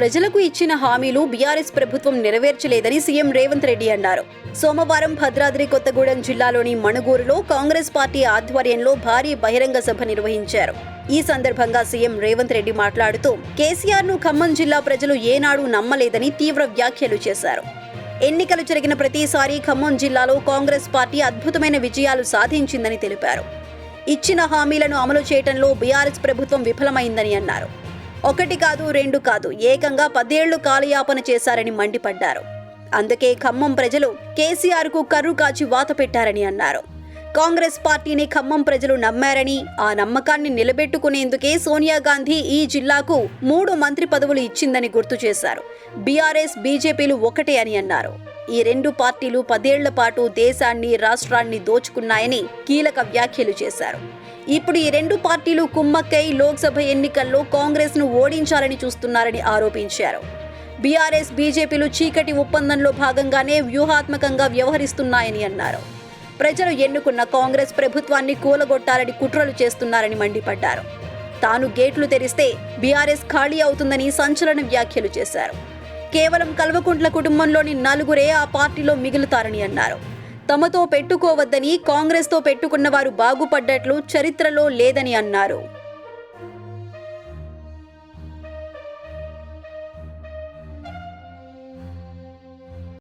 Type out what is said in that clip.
ప్రజలకు ఇచ్చిన హామీలు బీఆర్ఎస్ ప్రభుత్వం నెరవేర్చలేదని సీఎం రేవంత్ రెడ్డి అన్నారు. సోమవారం భద్రాద్రి కొత్తగూడెం జిల్లాలోని మణుగూరులో కాంగ్రెస్ పార్టీ ఆధ్వర్యంలో భారీ బహిరంగ సభ నిర్వహించారు. ఈ సందర్భంగా సీఎం రేవంత్ రెడ్డి మాట్లాడుతూ కేసీఆర్ను ఖమ్మం జిల్లా ప్రజలు ఏనాడూ నమ్మలేదని తీవ్ర వ్యాఖ్యలు చేశారు. ఎన్నికలు జరిగిన ప్రతిసారి ఖమ్మం జిల్లాలో కాంగ్రెస్ పార్టీ అద్భుతమైన విజయాలు సాధించిందని తెలిపారు. ఇచ్చిన హామీలను అమలు చేయడంలో బీఆర్ఎస్ ప్రభుత్వం విఫలమైందని అన్నారు. 1 కాదు 2 కాదు ఏకంగా 10 ఏళ్లు కాలయాపన చేశారని మండిపడ్డారు. అందుకే ఖమ్మం ప్రజలు కేసీఆర్కు కర్రు కాచి వాత పెట్టారని అన్నారు. కాంగ్రెస్ పార్టీని ఖమ్మం ప్రజలు నమ్మారని, ఆ నమ్మకాన్ని నిలబెట్టుకునేందుకే సోనియా గాంధీ ఈ జిల్లాకు 3 మంత్రి పదవులు ఇచ్చిందని గుర్తు చేశారు. బీఆర్ఎస్, బీజేపీలు ఒకటే అని అన్నారు. ఈ 2 పార్టీలు 10 ఏళ్ల పాటు దేశాన్ని, రాష్ట్రాన్ని దోచుకున్నాయని కీలక వ్యాఖ్యలు చేశారు. ఇప్పుడు ఈ 2 పార్టీలు కుమ్మక్కై లోక్సభ ఎన్నికల్లో కాంగ్రెస్ను ఓడించాలని చూస్తున్నారని ఆరోపించారు. బీఆర్ఎస్, బీజేపీలు చీకటి ఒప్పందంలో భాగంగానే వ్యూహాత్మకంగా వ్యవహరిస్తున్నాయని అన్నారు. ప్రజలు ఎన్నుకున్న కాంగ్రెస్ ప్రభుత్వాన్ని కూలగొట్టాలని కుట్రలు చేస్తున్నారని మండిపడ్డారు. తాను గేట్లు తెరిస్తే బీఆర్ఎస్ ఖాళీ అవుతుందని సంచలన వ్యాఖ్యలు చేశారు. కేవలం కల్వకుంట్ల కుటుంబంలోని 4 ఆ పార్టీలో మిగులుతారని అన్నారు. తమతో పెట్టుకోవద్దని, కాంగ్రెస్తో పెట్టుకున్న వారు బాగుపడ్డట్లు చరిత్రలో లేదని అన్నారు.